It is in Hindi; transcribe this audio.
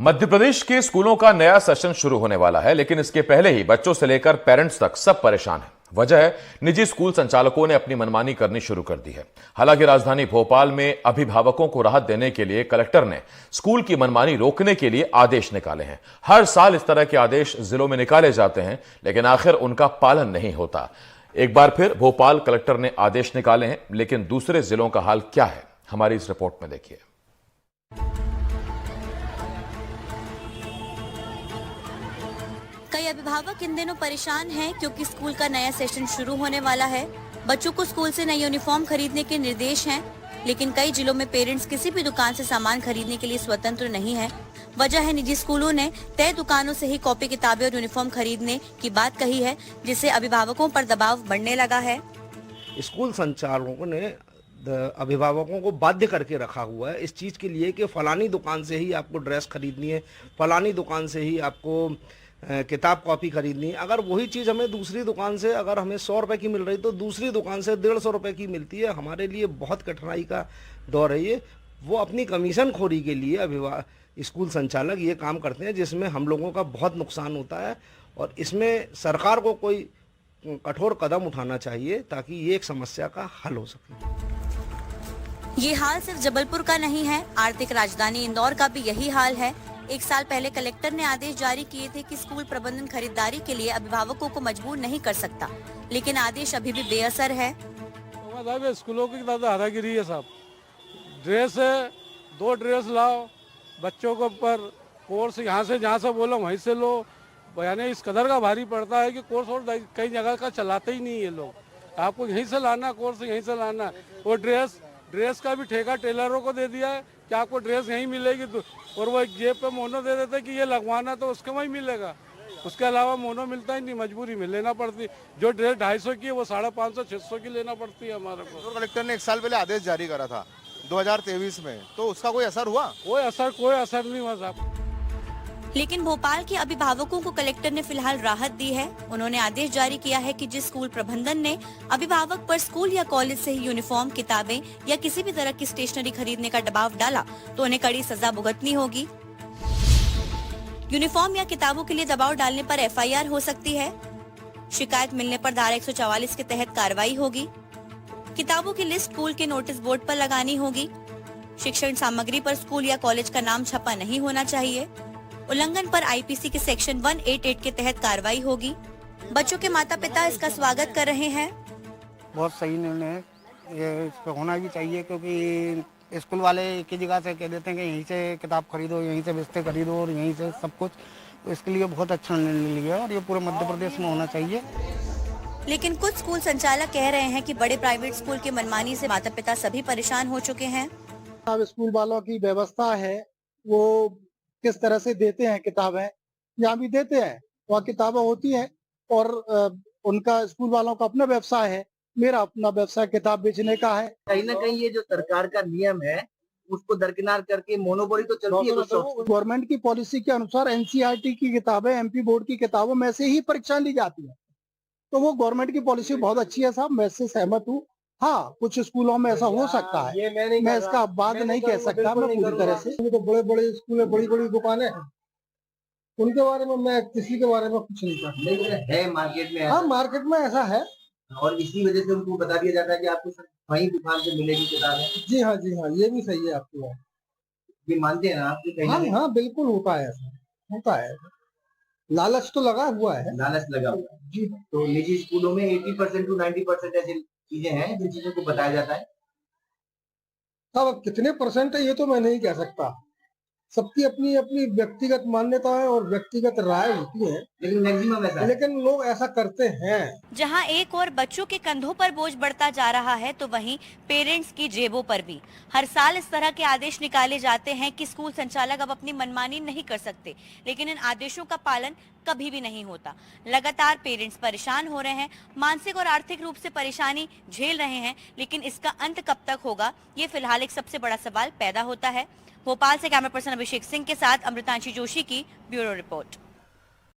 मध्य प्रदेश के स्कूलों का नया सेशन शुरू होने वाला है, लेकिन इसके पहले ही बच्चों से लेकर पेरेंट्स तक सब परेशान हैं। वजह है निजी स्कूल संचालकों ने अपनी मनमानी करनी शुरू कर दी है। हालांकि राजधानी भोपाल में अभिभावकों को राहत देने के लिए कलेक्टर ने स्कूल की मनमानी रोकने के लिए आदेश निकाले हैं। हर साल इस तरह के आदेश जिलों में निकाले जाते हैं, लेकिन आखिर उनका पालन नहीं होता। एक बार फिर भोपाल कलेक्टर ने आदेश निकाले हैं, लेकिन दूसरे जिलों का हाल क्या है, हमारी इस रिपोर्ट में देखिए। कई अभिभावक इन दिनों परेशान हैं क्योंकि स्कूल का नया सेशन शुरू होने वाला है। बच्चों को स्कूल से नई यूनिफॉर्म खरीदने के निर्देश हैं, लेकिन कई जिलों में पेरेंट्स किसी भी दुकान से सामान खरीदने के लिए स्वतंत्र नहीं है। वजह है निजी स्कूलों ने तय दुकानों से ही कॉपी किताबें और यूनिफॉर्म खरीदने की बात कही है, जिससे अभिभावकों पर दबाव बढ़ने लगा है। स्कूल संचालकों ने अभिभावकों को बाध्य करके रखा हुआ है इस चीज़ के लिए कि फलानी दुकान से ही आपको ड्रेस खरीदनी है, फलानी दुकान से ही आपको किताब कॉपी खरीदनी है। अगर वही चीज़ हमें दूसरी दुकान से अगर हमें 100 रुपये की मिल रही तो दूसरी दुकान से 150 रुपये की मिलती है। हमारे लिए बहुत कठिनाई का दौर है ये। वो अपनी कमीशन खोरी के लिए स्कूल संचालक ये काम करते हैं, जिसमें हम लोगों का बहुत नुकसान होता है और इसमें सरकार को कोई कठोर कदम उठाना चाहिए ताकि ये एक समस्या का हल हो सके। ये हाल सिर्फ जबलपुर का नहीं है, आर्थिक राजधानी इंदौर का भी यही हाल है। एक साल पहले कलेक्टर ने आदेश जारी किए थे कि स्कूल प्रबंधन खरीदारी के लिए अभिभावकों को मजबूर नहीं कर सकता, लेकिन आदेश अभी भी बेअसर है। स्कूलों की दादागिरी है साहब। ड्रेस है, 2 ड्रेस लाओ बच्चों को, पर कोर्स यहाँ से जहाँ से बोलो वहीं से लो। यानी इस कदर का भारी पड़ता है कि कोर्स और कई जगह का चलाते ही नहीं है लोग। आपको यहीं से लाना, कोर्स यहीं से लाना। वो ड्रेस का भी ठेका टेलरों को दे दिया है कि आपको ड्रेस यहीं मिलेगी, और वो एक जेब पे मोनो दे देते कि ये लगवाना तो उसके वहीं मिलेगा। उसके अलावा मोनो मिलता ही नहीं, मजबूरी में लेना पड़ती। जो ड्रेस 250 की है वो 550 600 की लेना पड़ती है हमारे को। कलेक्टर ने 1 साल पहले आदेश जारी करा था 2023 में, तो उसका कोई असर हुआ? कोई असर नहीं हुआ साहब। लेकिन भोपाल के अभिभावकों को कलेक्टर ने फिलहाल राहत दी है। उन्होंने आदेश जारी किया है कि जिस स्कूल प्रबंधन ने अभिभावक पर स्कूल या कॉलेज से ही यूनिफॉर्म, किताबें या किसी भी तरह की स्टेशनरी खरीदने का दबाव डाला तो उन्हें कड़ी सजा भुगतनी होगी। यूनिफॉर्म या किताबों के लिए दबाव डालने पर FIR हो सकती है। शिकायत मिलने पर धारा 144 के तहत कार्रवाई होगी। किताबों की लिस्ट स्कूल के नोटिस बोर्ड पर लगानी होगी। शिक्षण सामग्री पर स्कूल या कॉलेज का नाम छपा नहीं होना चाहिए। उल्लंघन पर IPC के सेक्शन 188 के तहत कार्रवाई होगी। बच्चों के माता पिता इसका स्वागत कर रहे हैं। बहुत सही निर्णय है, ये इस पे होना भी चाहिए, क्योंकि स्कूल वाले एक ही जगह से कह देते हैं कि यहीं से किताब खरीदो, यहीं से बिस्ते खरीदो और यहीं से सब कुछ। तो इसके लिए बहुत अच्छा निर्णय लिया और ये पूरे मध्य प्रदेश में होना चाहिए। लेकिन कुछ स्कूल संचालक कह रहे हैं कि बड़े प्राइवेट स्कूल के मनमानी से माता पिता सभी परेशान हो चुके हैं। अब स्कूल वालों की व्यवस्था है, वो किस तरह से देते हैं किताबें, यहाँ भी देते हैं, वहाँ किताबें होती हैं और उनका स्कूल वालों का अपना व्यवसाय है। मेरा अपना व्यवसाय किताब बेचने का है। कहीं ना कहीं ये जो सरकार का नियम है उसको दरकिनार करके मोनोपोली तो चलती है। गवर्नमेंट की पॉलिसी के अनुसार NCERT की किताबें, MP बोर्ड की किताबों में से ही परीक्षा ली जाती है, तो वो गवर्नमेंट की पॉलिसी बहुत अच्छी है साहब, मैं इससे सहमत हूँ। हाँ, कुछ स्कूलों में ऐसा हो सकता है, मैं इसका बात नहीं कह सकता मैं पूरी तरह से। तो बड़े बड़े स्कूल है, बड़ी बड़ी दुकानें हैं, उनके बारे में मैं किसी के बारे में कुछ नहीं कहता। लेकिन है मार्केट में, हाँ मार्केट में ऐसा है और इसी वजह से उनको बता दिया जाता है कि आपको वही दुकान से मिलेगी किताबें। जी हाँ, ये भी सही है आपकी बात। ये मानते हैं ना आपके? हाँ बिल्कुल होता है, ऐसा होता है। लालच तो लगा हुआ है, लालच लगा हुआ है जी। तो निजी स्कूलों में 80% to 90% ऐसी चीजें हैं जिन चीजों को बताया जाता है। अब कितने % है ये तो मैं नहीं कह सकता, सबकी अपनी अपनी व्यक्तिगत मान्यता है और व्यक्तिगत राय होती है, लेकिन मैक्सिमम ऐसा है। लेकिन लोग ऐसा करते हैं। जहां एक और बच्चों के कंधों पर बोझ बढ़ता जा रहा है, तो वहीं पेरेंट्स की जेबों पर भी। हर साल इस तरह के आदेश निकाले जाते हैं कि स्कूल संचालक अब अपनी मनमानी नहीं कर सकते, लेकिन इन आदेशों का पालन कभी भी नहीं होता। लगातार पेरेंट्स परेशान हो रहे हैं, मानसिक और आर्थिक रूप से परेशानी झेल रहे हैं, लेकिन इसका अंत कब तक होगा, ये फिलहाल एक सबसे बड़ा सवाल पैदा होता है। भोपाल से कैमरा पर्सन अभिषेक सिंह के साथ अमृतांशी जोशी की ब्यूरो रिपोर्ट।